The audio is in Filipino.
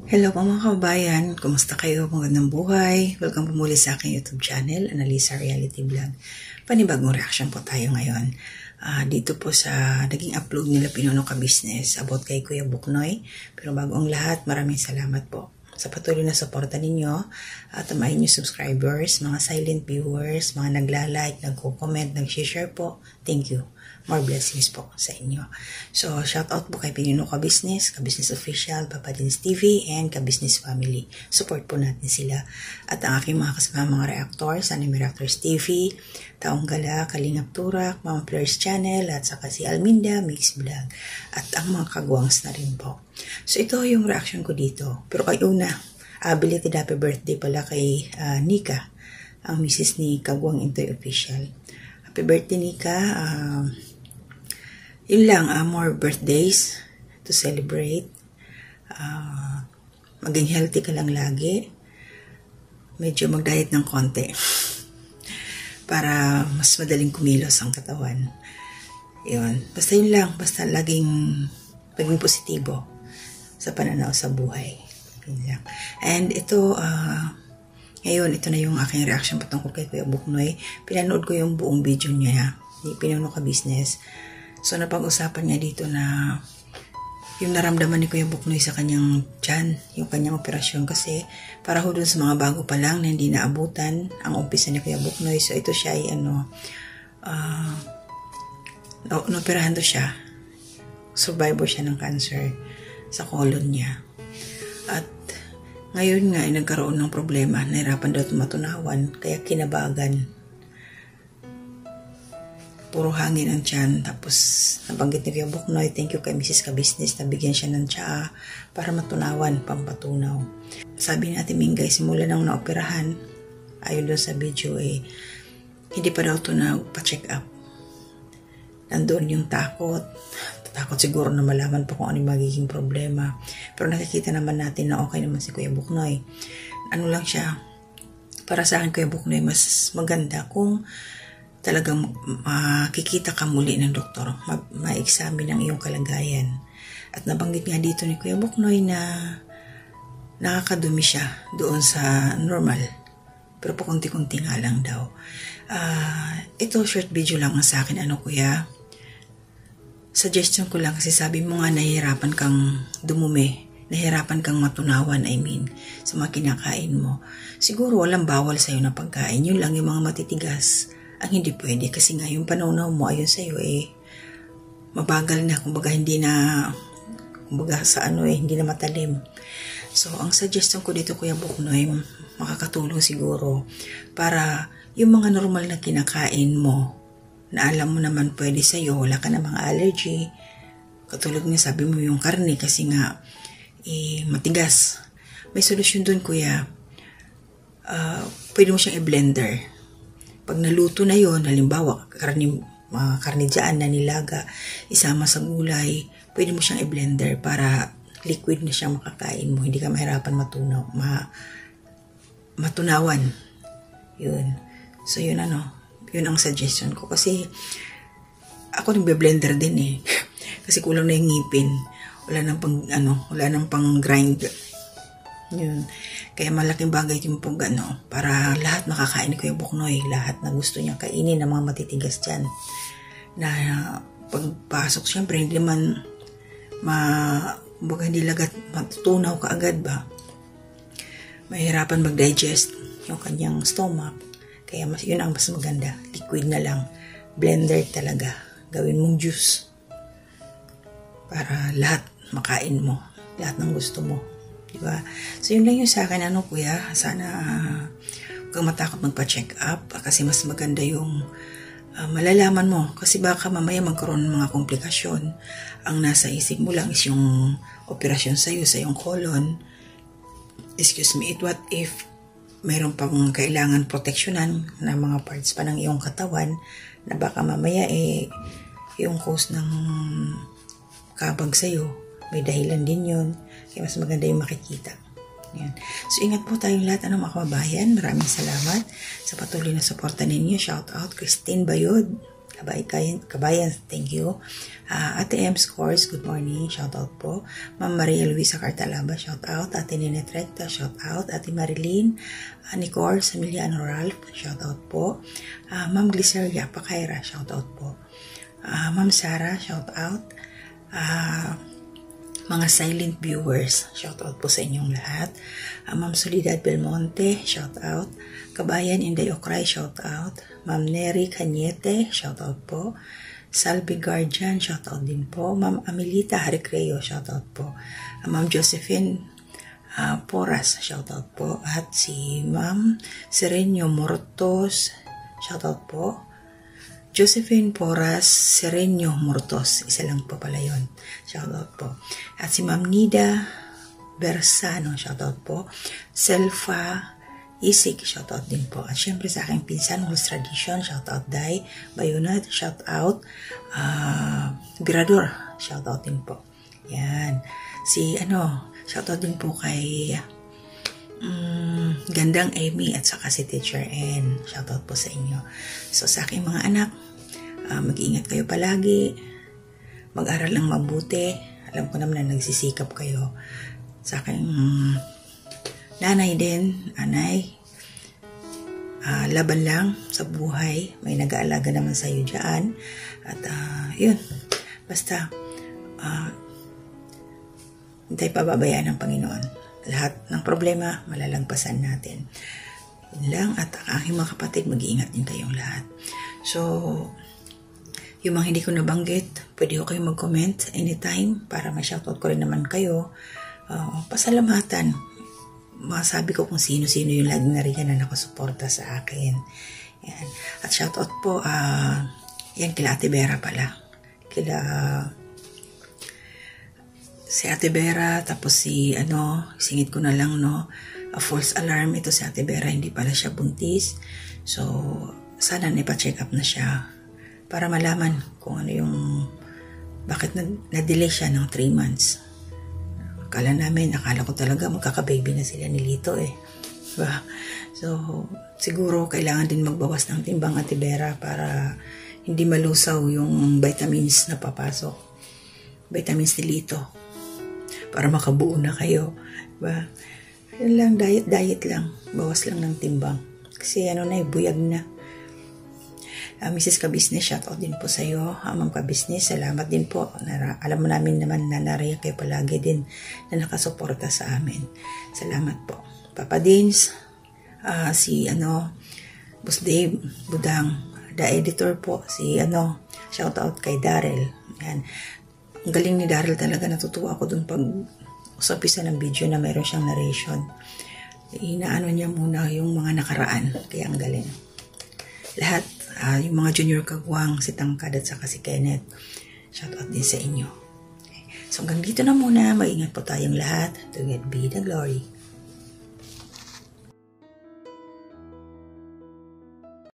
Hello po mga kababayan, kumusta kayo? Magandang buhay. Welcome po muli sa aking YouTube channel, Analisa Reality Vlog. Panibagong reaction po tayo ngayon. Dito po sa naging upload nila Pinuno Ka Business about kay Kuya Buknoy. Pero bago ang lahat, maraming salamat po sa patuloy na suporta ninyo at ang inyong subscribers, mga silent viewers, mga nagla-like, nagko-comment, nag-share po. Thank you. More blessings po sa inyo. So, shout out po kay Pinuno Ka Business, Ka Business Official, Papa Dins TV, and Ka Business Family. Support po natin sila. At ang aking mga kasama mga reactors, Anime Reactors TV, Taong Gala, Kalingap Turak, Mama Flores Channel, at saka si Alminda, Mix Vlog, at ang mga kagwangs na rin po. So, ito yung reaction ko dito. Pero kay una, belated happy birthday pala kay Nika, ang misis ni Kagwang Intoy Official. Happy birthday, Nika. Yun lang, more birthdays to celebrate. Maging healthy ka lang lagi. Medyo mag-diet ng konti. Para mas madaling kumilos ang katawan. Yun. Basta yun lang. Basta maging positibo sa pananaw sa buhay. Yun lang. And ito, ngayon, ito na yung aking reaction patungkol kay Kuya Buknoy. Pinanood ko yung buong video niya. Pinuno Ka Business. So, napag-usapan niya dito na yung naramdaman ni Kuya Buknoy sa kanyang tiyan, yung kanyang operasyon kasi para ho dun sa mga bago pa lang na hindi naabutan ang umpisa ni Kuya Buknoy. So, ito siya ay naoperahan to siya. Survivor siya ng cancer sa colon niya. At ngayon nga ay nagkaroon ng problema. Nahirapan daw matunawan kaya kinabagan. Puro hangin ang tiyan. Tapos, nabanggit ni Kuya Buknoy, thank you kay Mrs. Ka Business, nabigyan siya ng tsaa para matunawan, pampatunaw. Sabi natin, Mingay, simula nang naoperahan, ayon doon sa video, hindi pa daw ito pa-check up. Nandoon yung takot. Takot siguro na malaman pa kung ano yung magiging problema. Pero nakikita naman natin na okay naman si Kuya Buknoy. Ano lang siya, para sa akin, Kuya Buknoy, mas maganda kung talagang makikita ka muli ng doktor, ma-examine ang iyong kalagayan. At nabanggit nga dito ni Kuya Buknoy na nakakadumi siya doon sa normal. Pero pakunti-kunti nga lang daw. Ito, short video lang sa akin. Kuya? Suggestion ko lang kasi sabi mo nga nahihirapan kang dumumi. Nahihirapan kang matunawan, sa mga kinakain mo. Siguro walang bawal sa'yo na pagkain. Yun lang yung mga matitigas. Ang hindi pwede kasi nga yung pananaw mo ayon sa'yo mabagal na, kumbaga hindi na hindi na matalim. So ang suggestion ko dito Kuya Buknoy, makakatulong siguro para yung mga normal na kinakain mo na alam mo naman pwede sa'yo, wala ka na mga allergy, katulad nga sabi mo yung karne kasi nga matigas. May solusyon dun Kuya. Pwede mo siyang i-blender. Pag naluto na yon, halimbawa, karne dyan na nilaga, isama sa gulay, pwede mo siyang i-blender para liquid na siyang makakain mo. Hindi ka mahirapan matunawan. Yun. So, yun yun ang suggestion ko. Kasi, ako nagbe-blender din Kasi kulang na yung ngipin. Wala nang pang grind. Yun. Kaya malaking bagay yung para lahat makakain ni Kuya Buknoy, lahat na gusto niya kainin ng mga matitigas dyan. Na pagpasok, syempre, hindi man hindi lagat matutunaw ka agad ba? Mahirapan mag-digest yung kanyang stomach. Kaya yun ang mas maganda. Liquid na lang. Blender talaga. Gawin mong juice. Para lahat makain mo. Lahat ng gusto mo. Diba? So, yun lang yung sa akin, Kuya. Sana huwag kang matakot magpa-check up kasi mas maganda yung malalaman mo. Kasi baka mamaya magkaroon ng mga komplikasyon. Ang nasa isip mo lang is yung operasyon sa'yo, sa iyong colon. Excuse me, what if mayroon pang kailangan proteksyonan na mga parts pa ng iyong katawan na baka mamaya yung cause ng kabag sa'yo. May dahilan din yun. Kaya mas maganda yung makikita. Yan. So, ingat po tayong lahat, mga kababayan. Maraming salamat sa patuloy na suporta ninyo. Shout out, Christine Bayod. Kabayan, thank you. Ate M Scores, good morning, shout out po. Ma'am Maria Luisa Cartalaba, shout out. Ate Ninette Recta, shout out. Ate Marilyn, Nicor Samiliano Ralph, shout out po. Ma'am Gliceria Pacaira, shout out po. Ma'am Sarah, shout out. Mga silent viewers, shout out po sa inyong lahat. Ma'am Soledad Belmonte, shout out. Kabayan Inday Okray, shout out. Ma'am Neri Cañete, shout out po. Salvi Guardian, shout out din po. Ma'am Amelita Haricreo, shout out po. Ma'am Josephine Poras, shout out po. At si Ma'am Serenio Mortos, shout out po. Josephine Poras Serenio Mortos, isa lang po pala yun. Shout out po. At si Ma'am Nida Bersano, shout out po. Selfa Isig, shout out din po. At syempre sa aking pinsan, Who's Tradition, shout out Day Bayunat, shout out. Birador, shout out din po. Yan. Shout out din po kay Gandang Amy at saka si Teacher N. Shout out po sa inyo. So sa aking mga anak, mag-iingat kayo palagi. Mag-aral lang mabuti. Alam ko naman na nagsisikap kayo. Sa aking nanay din, laban lang sa buhay. May nag-aalaga naman sa iyo dyan. At yun, basta hindi pababayaan ng Panginoon. Lahat ng problema, malalagpasan natin. Yun lang. At ang aking mga kapatid, mag-iingat din kayong lahat. So, yung mga hindi ko nabanggit, pwede ko kayong mag-comment anytime para ma-shoutout ko rin naman kayo. Pasalamatan. Masabi ko kung sino-sino yung laging nariyan na nakasuporta sa akin. Yan. At shoutout po, yan kila Ate Vera pala. Si Ate Vera, tapos singit ko na lang, a false alarm ito si Ate Vera, hindi pala siya buntis. So, sana naipa-check up na siya para malaman kung ano yung, bakit na-delay siya ng 3 months. Akala ko talaga magkaka-baby na sila ni Lito Diba? So, siguro kailangan din magbawas ng timbang Ate Vera para hindi malusaw yung vitamins na papasok. Vitamins ni Lito. Para makabuo na kayo. Diba? Yun lang, diet lang. Bawas lang ng timbang. Kasi buyag na. Mrs. Kabisnes, shoutout din po sa iyo. Ma'am Kabisnes, salamat din po. Alam mo namin naman na nariyan kayo palagi din na nakasuporta sa amin. Salamat po. Papa Dins, Boss Dave Budang, the editor po, shoutout kay Daryl. Yan. Ang galing ni Daryl talaga, natutuwa ako dun pag usapisa ng video na mayroon siyang narration. Inaano niya muna yung mga nakaraan, kaya ang galing. Lahat, yung mga junior kagwang, si Tangkad at saka si Kenneth, shoutout din sa inyo. Okay. So hanggang dito na muna, mag-ingat po tayong lahat. To God be the glory.